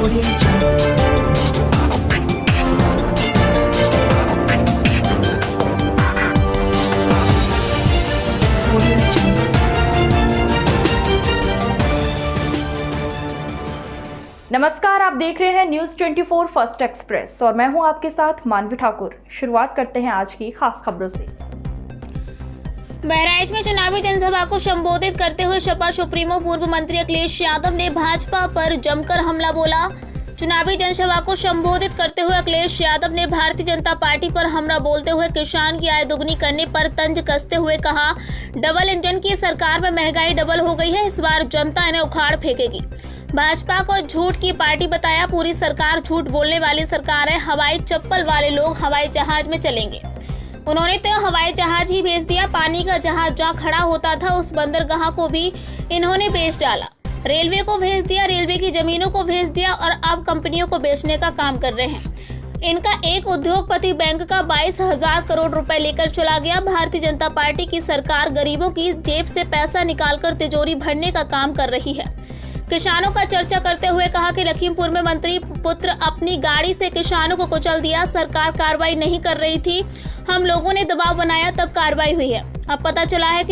नमस्कार, आप देख रहे हैं न्यूज़ 24 फर्स्ट एक्सप्रेस और मैं हूं आपके साथ मानवी ठाकुर। शुरुआत करते हैं आज की खास खबरों से। बहराइच में चुनावी जनसभा को संबोधित करते हुए सपा सुप्रीमो पूर्व मंत्री अखिलेश यादव ने भाजपा पर जमकर हमला बोला। चुनावी जनसभा को संबोधित करते हुए अखिलेश यादव ने भारतीय जनता पार्टी पर हमला बोलते हुए किसान की आय दोगुनी करने पर तंज कसते हुए कहा, डबल इंजन की सरकार में महंगाई डबल हो गई है, इस बार जनता इन्हें उखाड़ फेंकेगी। भाजपा को झूठ की पार्टी बताया, पूरी सरकार झूठ बोलने वाली सरकार है। हवाई चप्पल वाले लोग हवाई जहाज में चलेंगे। उन्होंने तो हवाई जहाज ही भेज दिया। पानी का जहाज जहाँ खड़ा होता था उस बंदरगाह को भी इन्होंने बेच डाला। रेलवे को भेज दिया, रेलवे की जमीनों को भेज दिया और अब कंपनियों को बेचने का काम कर रहे हैं। इनका एक उद्योगपति बैंक का 22,000 करोड़ रुपए लेकर चला गया। भारतीय जनता पार्टी की सरकार गरीबों की जेब से पैसा निकालकर तिजोरी भरने का काम कर रही है। किसानों का चर्चा करते हुए कहा कि लखीमपुर में मंत्री पुत्र अपनी गाड़ी से किसानों को कुचल दिया। सरकार कार्रवाई नहीं कर रही थी, हम लोगों ने दबाव बनाया तब कार्रवाई हुई है। अब पता चला है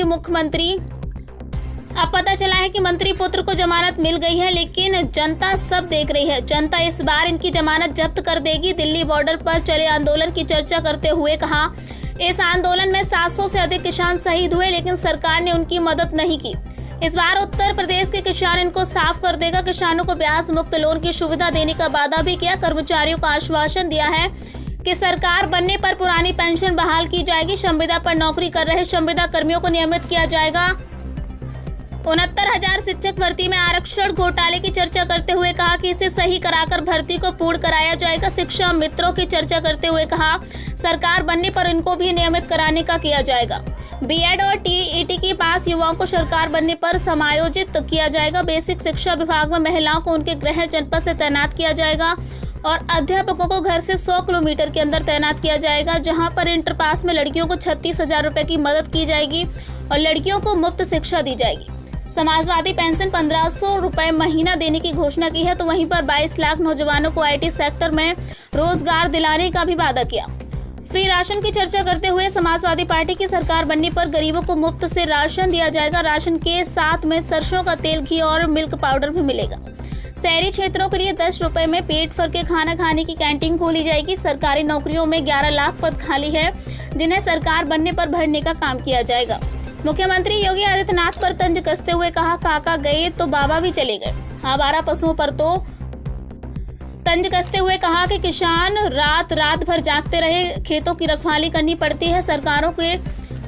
कि मंत्री पुत्र को जमानत मिल गई है, लेकिन जनता सब देख रही है। जनता इस बार इनकी जमानत जब्त कर देगी। दिल्ली बॉर्डर पर चले आंदोलन की चर्चा करते हुए कहा, इस आंदोलन में 700 से अधिक किसान शहीद हुए, लेकिन सरकार ने उनकी मदद नहीं की। इस बार उत्तर प्रदेश के किसान इनको साफ कर देगा। किसानों को ब्याज मुक्त लोन की सुविधा देने का वादा भी किया। कर्मचारियों को आश्वासन दिया है कि सरकार बनने पर पुरानी पेंशन बहाल की जाएगी। संविदा पर नौकरी कर रहे संविदा कर्मियों को नियमित किया जाएगा। 69,000 शिक्षक भर्ती में आरक्षण घोटाले की चर्चा करते हुए कहा कि इसे सही कराकर भर्ती को पूर्ण कराया जाएगा। शिक्षा मित्रों की चर्चा करते हुए कहा, सरकार बनने पर इनको भी नियमित कराने का किया जाएगा। बीएड और टीईटी के पास युवाओं को सरकार बनने पर समायोजित किया जाएगा। बेसिक शिक्षा विभाग में महिलाओं को उनके गृह जनपद से तैनात किया जाएगा और अध्यापकों को घर से 100 किलोमीटर के अंदर तैनात किया जाएगा। जहां पर इंटर पास में लड़कियों को 36,000 रुपए की मदद की जाएगी और लड़कियों को मुफ्त शिक्षा दी जाएगी। समाजवादी पेंशन 1,500 रुपए महीना देने की घोषणा की है, तो वहीं पर 22 लाख नौजवानों को आईटी सेक्टर में रोजगार दिलाने का भी वादा किया। फ्री राशन की चर्चा करते हुए समाजवादी पार्टी की सरकार बनने पर गरीबों को मुफ्त से राशन दिया जाएगा। राशन के साथ में सरसों का तेल, घी और मिल्क पाउडर भी मिलेगा। शहरी क्षेत्रों के लिए 10 रुपए में पेट भर के खाना खाने की कैंटीन खोली जाएगी। सरकारी नौकरियों में 11 लाख पद खाली है, जिन्हें सरकार बनने पर भरने का काम किया जाएगा। मुख्यमंत्री योगी आदित्यनाथ पर तंज कसते हुए कहा, काका गए तो बाबा भी चले गए। आवारा पशुओं पर तो तंज कसते हुए कहा कि किसान रात भर जागते रहे, खेतों की रखवाली करनी पड़ती है।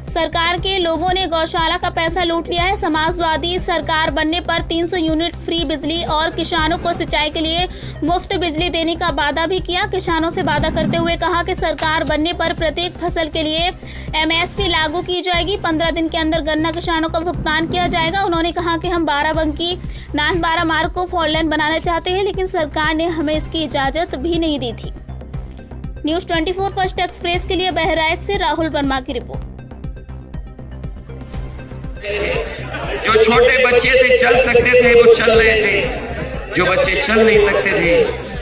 सरकार के लोगों ने गौशाला का पैसा लूट लिया है। समाजवादी सरकार बनने पर 300 यूनिट फ्री बिजली और किसानों को सिंचाई के लिए मुफ्त बिजली देने का वादा भी किया। किसानों से वादा करते हुए कहा कि सरकार बनने पर प्रत्येक फसल के लिए एमएसपी लागू की जाएगी। 15 दिन के अंदर गन्ना किसानों को भुगतान किया जाएगा। उन्होंने कहा कि हम बाराबंकी नाथद्वारा मार्ग को 4 लेन बनाना चाहते हैं, लेकिन सरकार ने हमें इसकी इजाजत भी नहीं दी थी। न्यूज़ 24 फर्स्ट एक्सप्रेस के लिए बहराइच से राहुल वर्मा की रिपोर्ट। जो छोटे बच्चे थे चल सकते थे वो चल रहे थे, जो बच्चे चल नहीं सकते थे,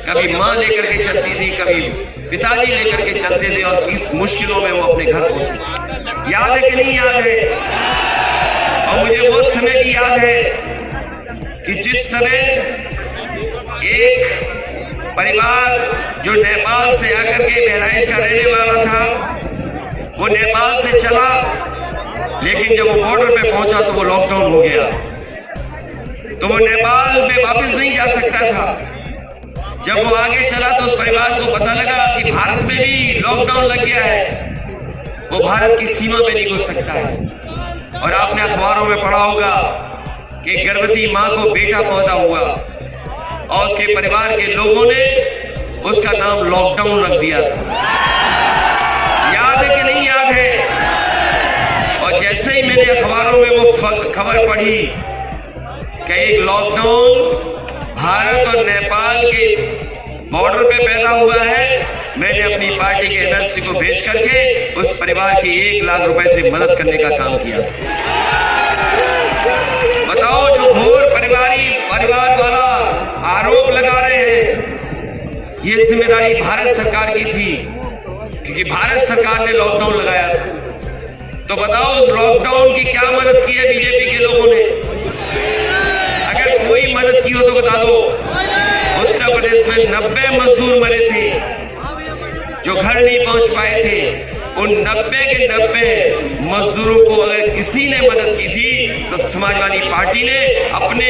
कभी माँ लेकर के चलती थी, कभी पिताजी लेकर के चलते थे और किस मुश्किलों में वो अपने घर पहुंचे। याद है कि नहीं याद है? और मुझे वो समय भी याद है कि जिस समय एक परिवार जो नेपाल से आकर के बहराइच का रहने वाला था, वो नेपाल से चला, लेकिन जब वो बॉर्डर पे पहुंचा तो वो लॉकडाउन हो गया, तो वो नेपाल में वापस नहीं जा सकता था। जब वो आगे चला तो उस परिवार को पता लगा कि भारत में भी लॉकडाउन लग गया है, वो भारत की सीमा में नहीं घुस सकता है। और आपने अखबारों में पढ़ा होगा कि गर्भवती मां को बेटा पैदा हुआ और उसके परिवार के लोगों ने उसका नाम लॉकडाउन रख दिया था। याद है कि नहीं याद है? और जैसे ही मैंने अखबारों में वो खबर पढ़ी कि एक लॉकडाउन भारत और नेपाल के बॉर्डर पे पैदा हुआ है, मैंने अपनी पार्टी के एमएलसी को भेज करके उस परिवार की 1 लाख रुपए से मदद करने का काम किया था। बताओ, जो घोर परिवार वाला आरोप लगा रहे हैं ये जिम्मेदारी भारत सरकार की थी, क्योंकि भारत सरकार ने लॉकडाउन लगाया था। तो बताओ उस लॉकडाउन की क्या मदद की है बीजेपी के लोगों ने? अगर कोई मदद की हो तो बता दो। उत्तर प्रदेश में 90 मजदूर मरे थे जो घर नहीं पहुंच पाए थे। उन 90 के 90 मजदूरों को अगर किसी ने मदद की थी तो समाजवादी पार्टी ने अपने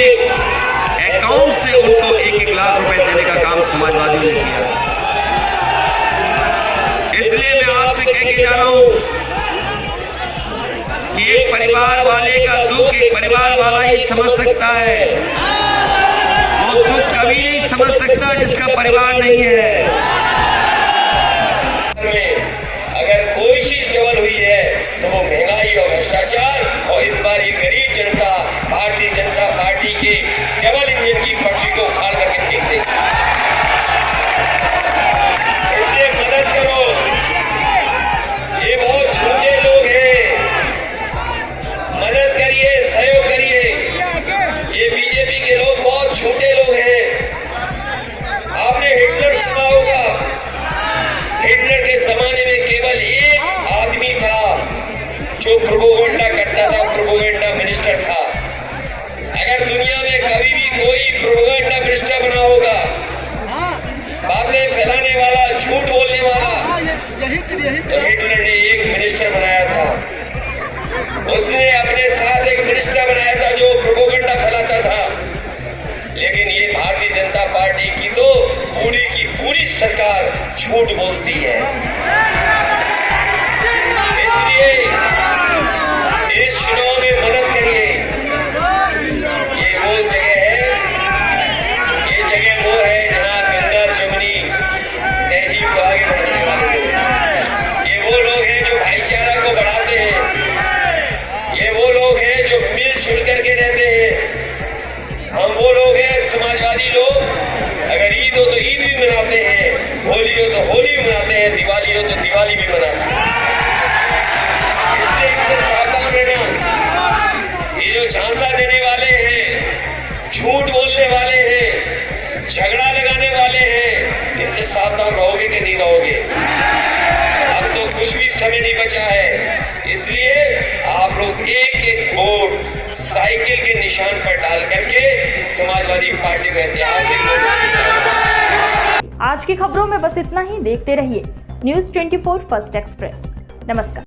अकाउंट से उनको 1-1 लाख रुपए देने का काम समाजवादियों ने किया। इसलिए मैं आपसे कह के जा रहा हूं कि एक परिवार वाले का दुख एक परिवार वाला ही समझ सकता है। वो दुख कभी नहीं समझ सकता जिसका परिवार नहीं है। अगर कोई चीज डबल हुई है तो वो महंगाई और भ्रष्टाचार, और इस बार ये गरीब जनता भारतीय जनता पार्टी के डबल इंजन की पटरी को उखाड़ करके फेंक देगी। इसलिए मदद करो। ये बहुत छोटे लोग हैं, मदद करिए, सहयोग करिए। ये बीजेपी के लोग बहुत छोटे लोग हैं। आपने हिटलर सुना होगा। हिटलर के जमाने में केवल एक आदमी था जो प्रोपेगेंडा करता था, प्रोपेगेंडा मिनिस्टर था। अगर दुनिया में कभी भी कोई प्रोपेगेंडा मिनिस्टर बना होगा, बातें फैलाने वाला, झूठ बोलने वाला, तो हिटलर ने एक मिनिस्टर बनाया था। उसने अपने साथ एक मिनिस्टर बनाया था जो प्रोपेगेंडा फैलाता था। लेकिन ये भारतीय जनता पार्टी की तो पूरी की पूरी सरकार झूठ बोलती है। इसलिए इस चुनाव में मदद करिए। ये वो जगह है, ये जगह वो है जहां गंगा जमुनी तहजीब को आगे बढ़ाने वाले लोग। ये वो लोग हैं जो भाईचारा को बढ़ाते हैं। ये वो लोग हैं जो मिलजुल करके रहते हैं। हम वो लोग हैं समाजवादी लोग, अगर ईद हो तो ईद भी मनाते हैं, होली हो तो होली भी मनाते हैं, दिवाली हो तो दिवाली भी मनाते हैं। इसलिए इनसे सावधान रहना। ये जो झांसा देने वाले हैं, झूठ बोलने वाले हैं, झगड़ा लगाने वाले हैं, इनसे सावधान रहोगे कि नहीं रहोगे? अब तो कुछ भी समय नहीं बचा है। इसलिए आप लोग एक-एक वोट साइकिल के निशान पर डाल करके समाजवादी पार्टी को ऐतिहासिक वोट। आज की खबरों में बस इतना ही। देखते रहिए न्यूज़ 24 फर्स्ट एक्सप्रेस। नमस्कार।